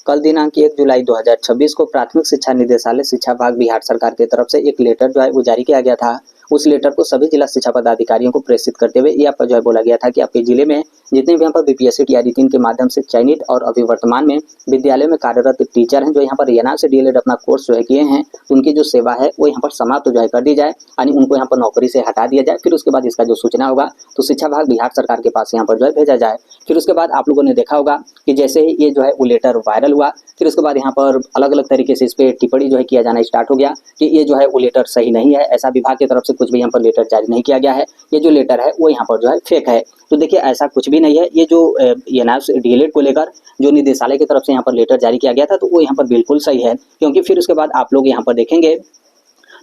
कल दिनांक 1 जुलाई 2026 को प्राथमिक शिक्षा निदेशालय शिक्षा विभाग बिहार सरकार की तरफ से एक लेटर जो है वो जारी किया गया था। उस लेटर को सभी जिला शिक्षा पदाधिकारियों को प्रेषित करते हुए ये आपका जो है बोला गया था कि आपके जिले में जितने भी यहाँ पर बीपीएससी टीआरई 3 के माध्यम से चयनित और अभी वर्तमान में विद्यालय में कार्यरत टीचर हैं जो यहाँ पर एएनआर से डीएलएड अपना कोर्स जो है किए हैं, उनकी जो सेवा है वो यहाँ पर समाप्त जो है कर दी जाए, यानी उनको यहाँ पर नौकरी से हटा दिया जाए। फिर उसके बाद इसका जो सूचना होगा तो शिक्षा विभाग बिहार सरकार के पास यहाँ पर जो है भेजा जाए। फिर उसके बाद आप लोगों ने देखा होगा कि जैसे ही ये जो है वो लेटर वायरल हुआ, फिर उसके बाद यहाँ पर अलग अलग तरीके से इस पर टिप्पणी जो है किया जाना स्टार्ट हो गया कि ये जो है वो लेटर सही नहीं है, ऐसा विभाग की तरफ से कुछ भी यहाँ पर लेटर जारी नहीं किया गया है, ये जो लेटर है वो यहाँ पर जो है फेक है। तो देखिए ऐसा कुछ भी नहीं है। ये जो एएनआर डीएलएड को लेकर जो निदेशालय की तरफ से यहाँ पर लेटर जारी किया गया था तो वो यहाँ पर बिल्कुल सही है, क्योंकि फिर उसके बाद आप लोग यहाँ पर देखेंगे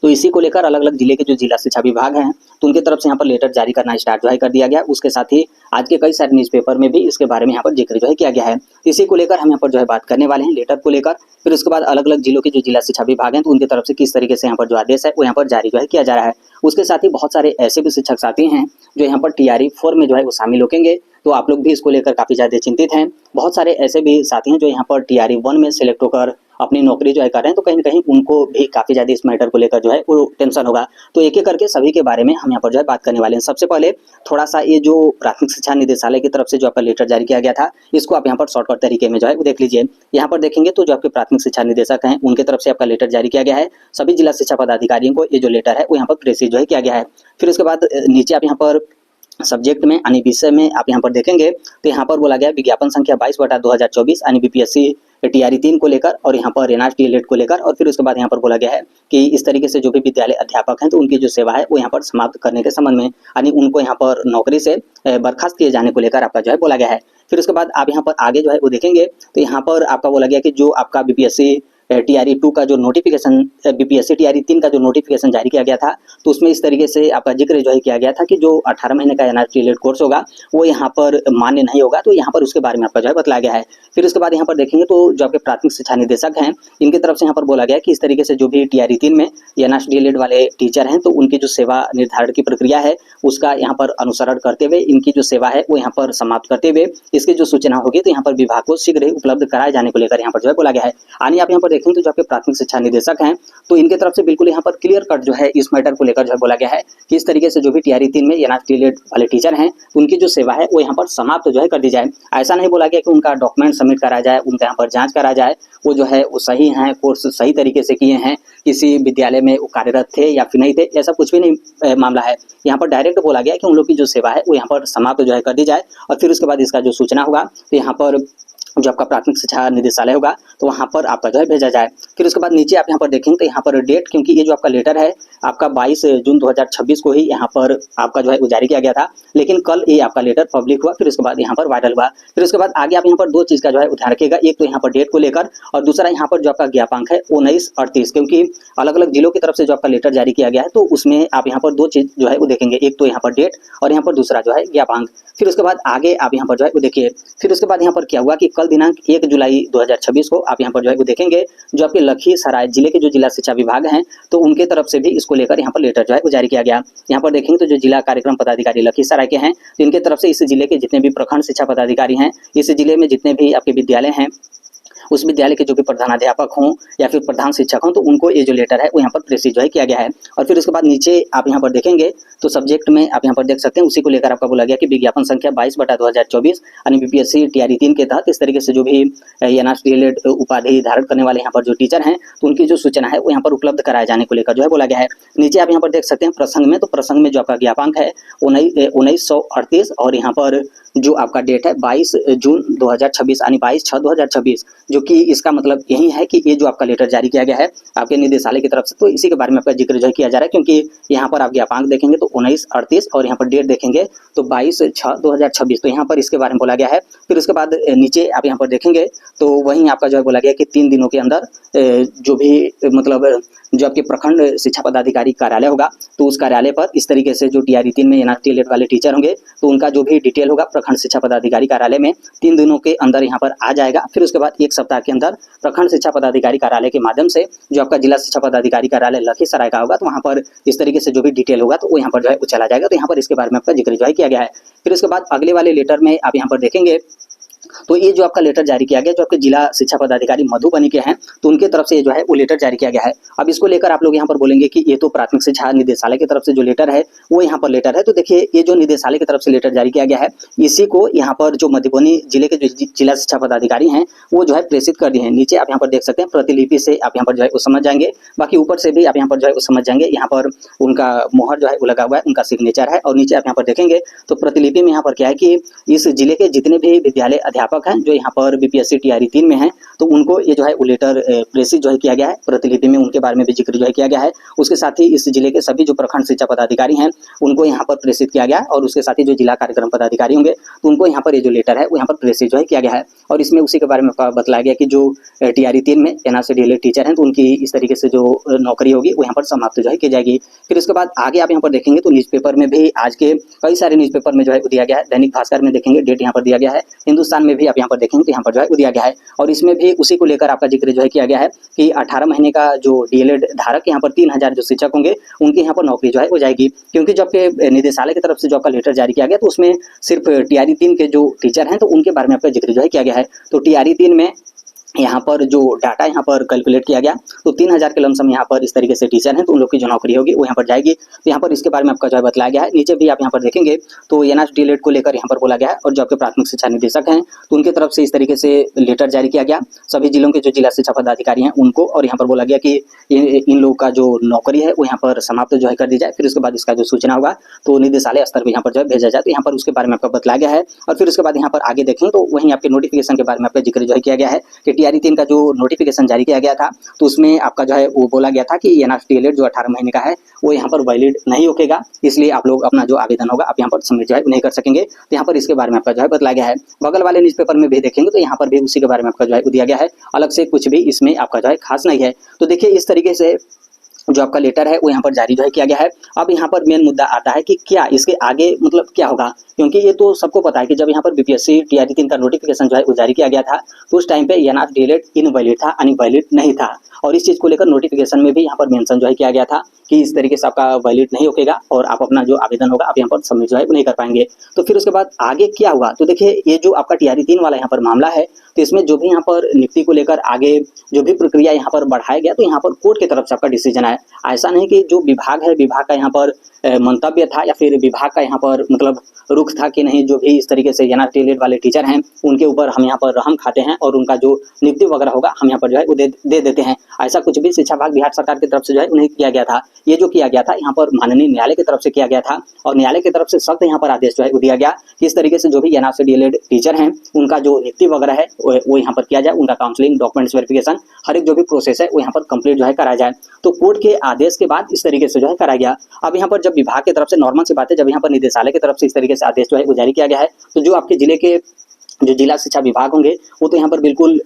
तो इसी को लेकर अलग अलग जिले के जो जिला शिक्षा विभाग हैं तो उनकी तरफ से यहाँ पर लेटर जारी करना स्टार्ट जो है कर दिया गया। उसके साथ ही आज के कई सारे न्यूज़पेपर में भी इसके बारे में यहाँ पर जिक्र जो है किया गया है। इसी को लेकर हम यहाँ पर जो है बात करने वाले हैं लेटर को लेकर। फिर उसके बाद अलग अलग जिलों के जो जिला शिक्षा विभाग हैं तो उनकी तरफ से किस तरीके से यहाँ पर जो आदेश है वो यहाँ पर जारी जो है किया जा रहा है। उसके साथ ही बहुत सारे ऐसे भी शिक्षक साथी हैं जो यहाँ पर टीआरई 4 में जो है वो शामिल होंगे, तो आप लोग भी इसको लेकर काफ़ी ज़्यादा चिंतित हैं। बहुत सारे ऐसे भी साथी हैं जो यहाँ पर टीआरई 1 में सिलेक्ट होकर अपनी नौकरी जो है कर रहे हैं, तो कहीं ना कहीं उनको भी काफ़ी ज़्यादा इस मैटर को लेकर जो है वो टेंशन होगा। तो एक एक करके सभी के बारे में हम यहाँ पर जो है बात करने वाले हैं। सबसे पहले थोड़ा सा ये जो प्राथमिक शिक्षा निदेशालय की तरफ से जो आपका लेटर जारी किया गया था इसको आप यहाँ पर शॉर्टकट तरीके में जो है वो देख लीजिए। यहाँ पर देखेंगे तो जो आपके प्राथमिक शिक्षा निदेशक हैं उनके तरफ से आपका लेटर जारी किया गया है। सभी जिला शिक्षा पदाधिकारियों को ये जो लेटर है वो यहाँ पर प्रेषित जो है किया गया है। फिर उसके बाद नीचे आप यहाँ पर सब्जेक्ट में यानी विषय में आप यहाँ पर देखेंगे तो यहाँ पर बोला गया विज्ञापन संख्या 22/2024 यानी बीपीएससी टीआरई 3 को लेकर और यहाँ पर एएनआर डीएलएड को लेकर। और फिर उसके बाद यहाँ पर बोला गया है कि इस तरीके से जो भी विद्यालय अध्यापक हैं तो उनकी जो सेवा है वो यहाँ पर समाप्त करने के संबंध में, यानी उनको यहाँ पर नौकरी से बर्खास्त किए जाने को लेकर आपका जो है बोला गया है। फिर उसके बाद आप यहाँ पर आगे जो है वो देखेंगे तो यहाँ पर आपका बोला गया कि जो आपका बीपीएससी टीआरई 2 का जो नोटिफिकेशन, बीपीएससी टीआरई 3 का जो नोटिफिकेशन जारी किया गया था तो उसमें इस तरीके से आपका जिक्र जो है किया गया था कि जो 18 महीने का एएनआर डीएलएड कोर्स होगा वो यहाँ पर मान्य नहीं होगा, तो यहाँ पर उसके बारे में आपका जो है बतलाया गया है। फिर उसके बाद यहाँ पर देखेंगे तो जो आपके प्राथमिक शिक्षा निदेशक हैं इनकी तरफ से यहाँ पर बोला गया कि इस तरीके से जो भी टीआरई 3 में एएनआर डीएलएड वाले टीचर हैं तो उनकी जो सेवा निर्धारण की प्रक्रिया है उसका यहाँ पर अनुसरण करते हुए इनकी जो सेवा है वो यहाँ पर समाप्त करते हुए इसकी जो सूचना होगी तो यहाँ पर विभाग को शीघ्र ही उपलब्ध कराए जाने को लेकर यहाँ पर जो है बोला गया है। यानी आप यहाँ पर देखेंगे तो जो आपके प्राथमिक शिक्षा निदेशक हैं तो इनके तरफ से बिल्कुल यहाँ पर क्लियर कट जो है इस मैटर को लेकर जो है बोला गया है कि इस तरीके से जो भी टीआरई 3 में एएनआर डीएलएड वाले टीचर हैं उनकी जो सेवा है वो यहाँ पर समाप्त जो है कर दी जाए। ऐसा नहीं बोला गया कि उनका डॉक्यूमेंट सबमिट करा जाए, उनका यहाँ पर जांच करा जाए, वो जो है वो सही हैं, कोर्स सही तरीके से किए हैं, किसी विद्यालय में वो कार्यरत थे या फिर नहीं थे, ऐसा कुछ भी नहीं मामला है। यहाँ पर डायरेक्ट बोला गया कि उन लोग की जो सेवा है वो यहाँ पर समाप्त जो है कर दी जाए। और फिर उसके बाद इसका जो सूचना होगा तो यहाँ पर जो आपका प्राथमिक शिक्षा निदेशालय होगा तो वहाँ पर आपका जो है भेजा जाए। फिर उसके बाद नीचे आप यहाँ पर देखेंगे तो यहाँ पर डेट, क्योंकि ये जो आपका लेटर है आपका 22 जून 2026 को ही यहाँ पर आपका जो है वो जारी किया गया था, लेकिन कल ये आपका लेटर पब्लिक हुआ, फिर उसके बाद यहाँ पर वायरल हुआ। फिर उसके बाद आगे आप यहाँ पर दो चीज़ का जो है ध्यान रखिएगा, एक तो यहाँ पर डेट को लेकर और दूसरा यहाँ पर जो आपका ज्ञापांक है 1938, क्योंकि अलग अलग जिलों की तरफ से जो आपका लेटर जारी किया गया है तो उसमें आप यहाँ पर दो चीज़ जो है वो देखेंगे, एक तो यहाँ पर डेट और यहाँ पर दूसरा जो है ज्ञापांक। फिर उसके बाद आगे आप यहाँ पर जो है वो देखिए, फिर उसके बाद यहाँ पर क्या हुआ कि कल दिनांक 1 जुलाई 2026 को आप यहाँ पर जो है वो देखेंगे जो आपके लखीसराय जिले के जो जिला शिक्षा विभाग हैं तो उनके तरफ से भी इसको लेकर यहाँ पर लेटर जो है वो जारी किया गया। यहाँ पर देखेंगे तो जो जिला कार्यक्रम पदाधिकारी लखीसराय के हैं तो इनके तरफ से इस जिले के जितने भी प्रखंड शिक्षा पदाधिकारी हैं, इस जिले में जितने भी आपके विद्यालय हैं उस विद्यालय के जो भी प्रधानाध्यापक हों या फिर प्रधान शिक्षक हों तो उनको ये जो लेटर है वो यहाँ पर प्रेषित जो है किया गया है। और फिर उसके बाद नीचे आप यहाँ पर देखेंगे तो सब्जेक्ट में आप यहाँ पर देख सकते हैं, उसी को लेकर आपका बोला गया कि विज्ञापन संख्या 22/2024 यानी बीपीएससी टीआरई 3 के तहत इस तरीके से जो भी एएनआर डीएलएड उपाधि धारण करने वाले यहाँ पर जो टीचर हैं तो उनकी जो सूचना है वो यहाँ पर उपलब्ध कराए जाने को लेकर जो है बोला गया है। नीचे आप यहाँ पर देख सकते हैं प्रसंग में, तो प्रसंग में जो आपका ज्ञापांक है 1938 और यहाँ पर जो आपका डेट है 22 जून 2026 यानी 22/6/2026, जो कि इसका मतलब यही है कि ये जो आपका लेटर जारी किया गया है आपके निदेशालय की तरफ से तो इसी के बारे में आपका जिक्र जो किया जा रहा है, क्योंकि यहाँ पर आप ज्ञापांक देखेंगे तो 1938 और यहाँ पर डेट देखेंगे तो 22/6/2026, तो यहाँ पर इसके बारे में बोला गया है। फिर उसके बाद नीचे आप यहाँ पर देखेंगे तो वहीं आपका जो है बोला गया कि 3 दिनों के अंदर जो भी मतलब जो आपके प्रखंड शिक्षा पदाधिकारी कार्यालय होगा तो उस कार्यालय पर इस तरीके से जो टीआरई 3 में एएनआर डीएलएड वाले टीचर होंगे तो उनका जो भी डिटेल होगा प्रखंड शिक्षा पदाधिकारी कार्यालय में 3 दिनों के अंदर यहाँ पर आ जाएगा। फिर उसके बाद 1 सप्ताह के अंदर प्रखंड शिक्षा पदाधिकारी कार्यालय के माध्यम से जो आपका जिला शिक्षा पदाधिकारी कार्यालय लखीसराय का होगा तो वहाँ पर इस तरीके से जो भी डिटेल होगा तो वो यहाँ पर जो है वो चला जाएगा। तो यहाँ पर इसके बारे में आपका जिक्र जो है किया गया है। फिर उसके बाद अगले वाले लेटर में आप यहाँ पर देखेंगे तो ये जो आपका लेटर जारी किया गया, जो आपके जिला शिक्षा पदाधिकारी मधुबनी के हैं, तो उनके तरफ से जो है वो लेटर जारी किया गया है। अब इसको लेकर आप लोग यहाँ पर बोलेंगे कि ये तो प्राथमिक शिक्षा निदेशालय की तरफ से जो लेटर है वो यहाँ पर लेटर है। तो देखिए, ये जो निदेशालय की तरफ से लेटर जारी किया गया है, इसी को यहाँ पर जो मधुबनी जिले के जो जिला शिक्षा पदाधिकारी हैं वो जो है प्रेषित कर दिए हैं। नीचे आप यहाँ पर देख सकते हैं, प्रतिलिपि से आप यहाँ पर जो है वो समझ जाएंगे, बाकी ऊपर से भी आप यहाँ पर जो है वो समझ जाएंगे। यहाँ पर उनका मोहर जो है वो लगा हुआ है, उनका सिग्नेचर है। और नीचे आप यहाँ पर देखेंगे तो प्रतिलिपि में यहाँ पर क्या है कि इस जिले के जितने भी विद्यालय अध्यापक हैं जो यहाँ पर बीपीएससी टीआरई 3 में हैं, तो उनको ये जो है वो लेटर प्रेषित जो है किया गया है। प्रतिलिपि में उनके बारे में भी जिक्र जो है किया गया है। उसके साथ ही इस जिले के सभी जो प्रखंड शिक्षा पदाधिकारी हैं उनको यहाँ पर प्रेषित किया गया है, और उसके साथ ही जो जिला कार्यक्रम पदाधिकारी होंगे तो उनको यहाँ पर ये जो लेटर है वो यहाँ पर प्रेषित जो है किया गया है। और इसमें उसी के बारे में बतलाया गया कि जो टीआरई 3 में एनआरसी डीएलएड टीचर हैं तो उनकी इस तरीके से जो नौकरी होगी वो यहाँ पर समाप्त जो है की जाएगी। फिर उसके बाद आगे आप यहाँ पर देखेंगे तो न्यूज़पेपर में भी आज के कई सारे न्यूज़पेपर में जो है वो दिया गया है। दैनिक भास्कर में देखेंगे डेट यहाँ पर दिया गया है, हिंदुस्तान में भी आप यहाँ पर देखेंगे तो यहाँ पर जो है वो दिया गया है। और इसमें भी उसी को लेकर आपका जिक्र जो है किया गया है कि 18 महीने का जो डीएलएड धारक यहाँ पर 3000 जो शिक्षक होंगे उनके यहाँ पर नौकरी जो है हो जाएगी। क्योंकि जो आपके निदेशालय की तरफ से जो आपका लेटर जारी किया गया तो उसमें सिर्फ टीआरई 3 के जो टीचर हैं तो उनके बारे में आपका जिक्र जो है किया गया है। तो टीआरई 3 में यहाँ पर जो डाटा यहाँ पर कैलकुलेट किया गया तो 3000 के लमसम यहाँ पर इस तरीके से टीचर हैं तो उन लोग की जो नौकरी होगी वो यहाँ पर जाएगी। तो यहाँ पर इसके बारे में आपका जो है बतलाया गया है। नीचे भी आप यहाँ पर देखेंगे तो एनआरसी डीएलएड को लेकर यहाँ पर बोला गया है, और जो आपके प्राथमिक शिक्षा निदेशक हैं तो उनके तरफ से इस तरीके से लेटर जारी किया गया सभी जिलों के जो जिला शिक्षा पदाधिकारी हैं उनको, और यहाँ पर बोला गया कि इन लोगों का जो नौकरी है वो यहाँ पर समाप्त जो है कर दी जाए। फिर उसके बाद इसका जो सूचना होगा तो निदेशालय स्तर पर यहाँ पर जो है भेजा जाए। तो यहाँ पर उसके बारे में आपका बतलाया गया है। और फिर उसके बाद यहाँ पर आगे देखें तो वहीं आपके नोटिफिकेशन के बारे में आपका जिक्र जो है किया गया है कि टीआरई 3 का जो नोटिफिकेशन जारी किया गया था तो उसमें आपका जो है वो बोला गया था कि एनआरसी डीएलएड जो 18 महीने का है वो यहाँ पर वैलिड नहीं होगा, इसलिए आप लोग अपना जो आवेदन होगा आप यहाँ पर सबमिट जो है नहीं कर सकेंगे। तो यहाँ पर इसके बारे में आपका जो है बतलाया गया है। बगल वाले न्यूज़पेपर में भी देखेंगे तो यहाँ पर भी उसी के बारे में आपका जो है दिया गया है। अलग से कुछ भी इसमें आपका जो है खास नहीं है। तो देखिए, इस तरीके से जो आपका लेटर है वो यहाँ पर जारी जो है किया गया है। अब यहाँ पर मेन मुद्दा आता है कि क्या इसके आगे मतलब क्या होगा, क्योंकि ये तो सबको पता है कि जब यहाँ पर बीपीएससी टीआरई 3 का नोटिफिकेशन जो है वो जारी किया गया था तो उस टाइम पे एनआरसी डीएलएड इनवैलिड था, अनवैलिड नहीं था। और इस चीज़ को लेकर नोटिफिकेशन में भी यहाँ पर मेंशन जो है किया गया था कि इस तरीके से आपका वैलिड नहीं होगा और आप अपना जो आवेदन होगा आप यहाँ पर सबमिट जो है नहीं कर पाएंगे। तो फिर उसके बाद आगे क्या हुआ, तो देखिए ये जो आपका टीआरई 3 वाला यहाँ पर मामला है तो इसमें जो भी यहाँ पर नियुक्ति को लेकर आगे जो भी प्रक्रिया यहाँ पर बढ़ाया गया तो यहाँ पर कोर्ट की तरफ से आपका डिसीजन आया। ऐसा नहीं कि जो विभाग है विभाग का यहाँ पर मंतव्य था या फिर विभाग का यहाँ पर मतलब रुख था कि नहीं जो भी इस तरीके से एनआरसी डीएलएड वाले टीचर हैं उनके ऊपर हम यहाँ पर रहम खाते हैं और उनका जो नियुक्ति वगैरह होगा हम यहाँ पर जो है वो दे देते हैं। ऐसा कुछ भी शिक्षा विभाग बिहार सरकार की तरफ से जो है नहीं किया गया था। ये जो किया गया था यहाँ पर माननीय न्यायालय की तरफ से किया गया था, और न्यायालय की तरफ से सख्त यहाँ पर आदेश जो है वो दिया गया कि इस तरीके से जो भी एनआरसी डीएलएड टीचर हैं उनका जो नियुक्ति वगैरह है वो यहाँ पर किया जाए, उनका काउंसलिंग, डॉक्यूमेंट्स वेरिफिकेशन, हर एक जो भी प्रोसेस है वो यहाँ पर कंप्लीट जो है कराया जाए। तो कोर्ट के आदेश के बाद इस तरीके से जो है कराया गया। अब यहाँ पर जब विभाग की तरफ से नॉर्मल सी बात है, जब यहाँ पर निदेशालय की तरफ से इस तरीके से आदेश जो है वो जारी किया गया है तो जो आपके जिले के जो जिला शिक्षा विभाग होंगे वो तो यहाँ पर बिल्कुल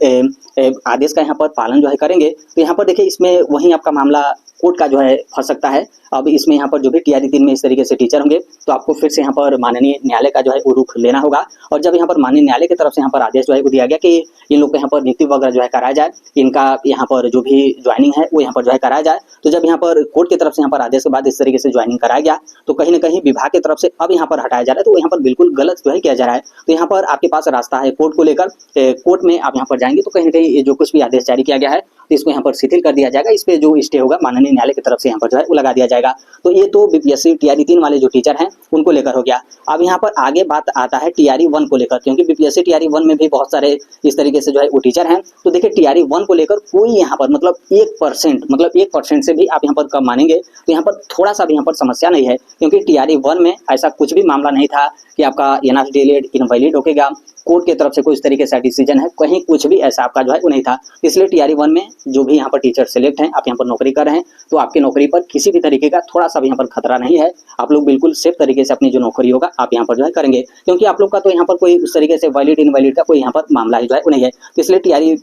आदेश का यहाँ पर पालन जो है करेंगे। तो यहाँ पर देखिए इसमें वहीं आपका मामला कोर्ट का जो है फंस सकता है। अब इसमें यहाँ पर जो भी टीआरई 3 में इस तरीके से टीचर होंगे तो आपको फिर से यहाँ पर माननीय न्यायालय का जो है वो रुख लेना होगा। और जब यहाँ पर माननीय न्यायालय की तरफ से यहाँ पर आदेश जो है वो दिया गया कि इन लोग को यहाँ पर नियुक्ति वगैरह जो है कराया जाए, इनका यहाँ पर जो भी ज्वाइनिंग है वो यहाँ पर जो है कराया जाए, तो जब यहाँ पर कोर्ट की तरफ से यहाँ पर आदेश के बाद इस तरीके से ज्वाइनिंग कराया गया तो कहीं ना कहीं विभाग की तरफ से अब यहाँ पर हटाया जा रहा है, तो यहाँ पर बिल्कुल गलत जो है किया जा रहा है। तो यहाँ पर आपके पास रास्ता है कोर्ट को लेकर, कोर्ट में आप यहाँ पर जाएंगे तो कहीं ना कहीं जो कुछ भी आदेश जारी किया गया है तो इसको यहाँ पर शिथिल कर दिया जाएगा, इस पे जो स्टे होगा माननीय न्यायालय की तरफ से यहाँ पर जो है वो लगा दिया जाएगा। तो ये तो बीपीएससी टीआरई 3 वाले जो टीचर हैं उनको लेकर हो गया। अब यहाँ पर आगे बात आता है टीआरई 1 को लेकर, क्योंकि बीपीएससी टीआरई 1 में भी बहुत सारे इस तरीके से जो है वो टीचर हैं। तो देखिए टीआरई 1 को लेकर कोई यहाँ पर मतलब 1% से भी आप यहाँ पर कम मानेंगे तो यहाँ पर थोड़ा सा भी यहाँ पर समस्या नहीं है, क्योंकि टीआरई 1 में ऐसा कुछ भी मामला नहीं था कि आपका एनआरसी डीएलएड इनवैलिड होगा, कोर्ट की तरफ से कोई इस तरीके से डिसीजन है, कहीं कुछ भी ऐसा आपका जो है वो नहीं था। इसलिए टीआरई 1 में जो भी यहाँ पर टीचर सिलेक्ट हैं, आप यहाँ पर नौकरी कर रहे हैं तो आपकी नौकरी पर किसी भी तरीके का थोड़ा सा भी यहाँ पर खतरा नहीं है। आप लोग बिल्कुल सेफ तरीके से अपनी जो नौकरी होगा आप यहाँ पर जो है करेंगे, क्योंकि आप लोग का तो यहाँ पर कोई उस तरीके से वैलिड इनवैलिड का कोई यहाँ पर मामला ही जो है वो नहीं है। तो इसलिए टीआरई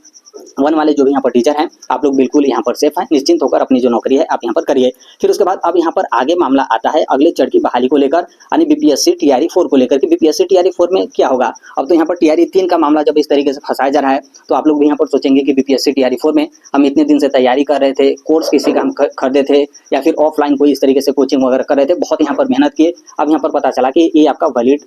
1 वाले जो भी यहाँ पर टीचर हैं, आप लोग बिल्कुल यहाँ पर सेफ हैं, निश्चिंत होकर अपनी जो नौकरी है आप यहाँ पर करिए। फिर उसके बाद अब यहाँ पर आगे मामला आता है अगले चरण की बहाली को लेकर, यानी बीपीएससी टीआरई 4 को लेकर कि बीपीएससी टीआरई 4 में क्या होगा। अब तो यहाँ पर टीआरई 3 का मामला जब इस तरीके से फंसाया जा रहा है, तो आप लोग भी यहाँ पर सोचेंगे कि बीपीएससी टीआरई 4 में हम इतने दिन से तैयारी कर रहे थे, कोर्स किसी का हम खरीदे थे या फिर ऑफलाइन कोई इस तरीके से कोचिंग वगैरह कर रहे थे, बहुत यहाँ पर मेहनत किए, अब यहाँ पर पता चला कि ये आपका वैलिड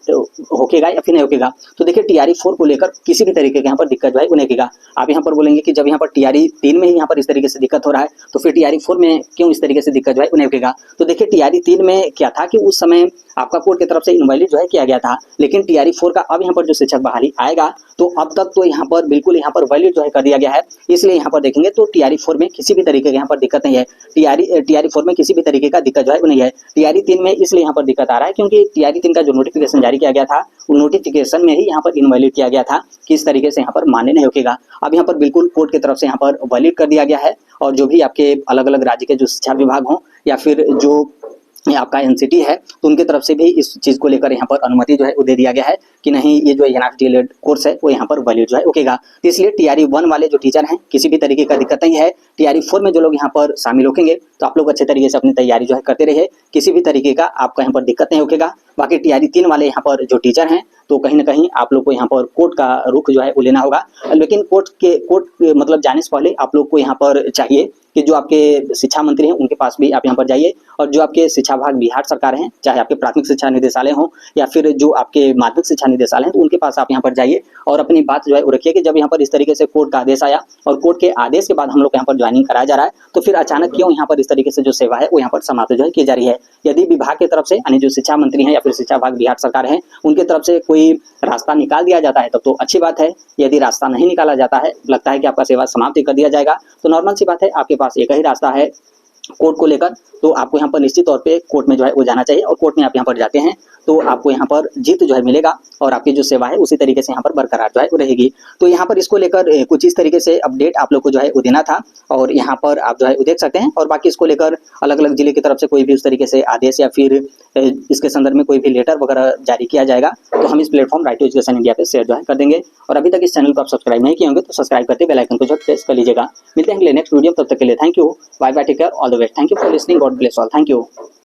होकेगा या फिर नहीं होकेगा। तो देखिए टीआरई 4 को लेकर किसी भी तरीके के यहाँ पर दिक्कत जो है वो नहीं होगा। आप यहाँ पर बोलेंगे कि जब यहाँ पर टीआरई 3 में ही यहाँ पर इस तरीके से दिक्कत हो रहा है, तो फिर टीआरई 4 में क्यों इस तरीके से दिक्कत जो है वो नहीं होगा। तो देखिए टीआरई 3 में क्या था कि उस समय आपका कोर्ट की तरफ से इनवैलिड जो है किया गया था, लेकिन टीआरई 4 का अब यहाँ पर जो शिक्षक बहाली आएगा तो अब तक तो यहाँ पर बिल्कुल यहाँ पर वैलिड जो है कर दिया गया है। इसलिए यहाँ पर देखेंगे तो टीआरई 4 में किसी भी तरीके की यहाँ पर दिक्कत नहीं है। टीआरई 4 में किसी भी तरीके का दिक्कत जो है वो नहीं है। टीआरई 3 में इसलिए यहाँ पर दिक्कत आ रहा है क्योंकि टीआरई 3 का जो नोटिफिकेशन जारी किया गया था, उस नोटिफिकेशन में ही यहाँ पर इनवैलिड किया गया था कि इस तरीके से यहाँ पर मान्य नहीं होगा। अब यहाँ पर बिल्कुल कोर्ट की तरफ से यहाँ पर वैलिड कर दिया गया है, और जो भी आपके अलग अलग राज्य के जो शिक्षा विभाग हों या फिर जो आपका एनसीटी है, तो उनकी तरफ से भी इस चीज़ को लेकर यहाँ पर अनुमति जो है वो दे दिया गया है कि नहीं, ये जो एनआरटीएल कोर्स है वो यहाँ पर वैलिड जो है होगा। तो इसलिए टीआरई 1 वाले जो टीचर हैं किसी भी तरीके का दिक्कत नहीं है। टीआरई 4 में जो लोग यहाँ पर शामिल होंगे तो आप लोग अच्छे तरीके से अपनी तैयारी जो है करते रहिए, किसी भी तरीके का आपका यहाँ पर दिक्कत नहीं होगा। बाकी टीआरई 3 वाले यहाँ पर जो टीचर हैं तो कहीं ना कहीं आप लोग को यहाँ पर कोर्ट का रुख जो है वो लेना होगा, लेकिन कोर्ट मतलब जाने से पहले आप लोग को यहाँ पर चाहिए कि जो आपके शिक्षा मंत्री हैं उनके पास भी आप यहाँ पर जाइए, और जो आपके शिक्षा विभाग बिहार सरकार हैं, चाहे आपके प्राथमिक शिक्षा निदेशालय हो या फिर जो आपके माध्यमिक शिक्षा निदेशालय हैं, तो उनके पास आप यहाँ पर जाइए और अपनी बात जो है वो रखिए कि जब यहाँ पर इस तरीके से कोर्ट का आदेश आया और कोर्ट के आदेश के बाद हम लोग यहाँ पर ज्वाइनिंग कराया जा रहा है, तो फिर अचानक क्यों यहाँ पर इस तरीके से जो सेवा है वो यहाँ पर समाप्त जो है की जा रही है। यदि विभाग की तरफ से यानी जो शिक्षा मंत्री हैं या फिर शिक्षा विभाग बिहार सरकार है उनकी तरफ से कोई रास्ता निकाल दिया जाता है तब तो अच्छी बात है। यदि रास्ता नहीं निकाला जाता है, लगता है कि आपका सेवा समाप्ति कर दिया जाएगा, तो नॉर्मल सी बात है, आपके पास एक ही रास्ता है कोर्ट को लेकर, तो आपको यहाँ पर निश्चित तौर पे कोर्ट में जो है वो जाना चाहिए, और कोर्ट में आप यहाँ पर जाते हैं तो आपको यहाँ पर जीत जो है मिलेगा और आपकी जो सेवा है उसी तरीके से यहाँ पर बरकरार जो है वो रहेगी। तो यहाँ पर इसको लेकर कुछ इस तरीके से अपडेट आप लोग को जो है वो देना था, और यहाँ पर आप जो है वो देख सकते हैं। और बाकी इसको लेकर अलग अलग जिले की तरफ से कोई भी उस तरीके से आदेश या फिर इसके संदर्भ में कोई भी लेटर वगैरह जारी किया जाएगा तो हम इस platform right to education India पे शेयर जो है कर देंगे। और अभी तक इस चैनल को आप सब्सक्राइब नहीं किए होंगे तो सब्सक्राइब करके बेल आइकन को जो प्रेस कर लीजिएगा। मिलते हैं अगले नेक्स्ट वीडियो, तब तक के लिए thank you, bye bye, take care, all the best, thank you for listening, God bless all, thank you.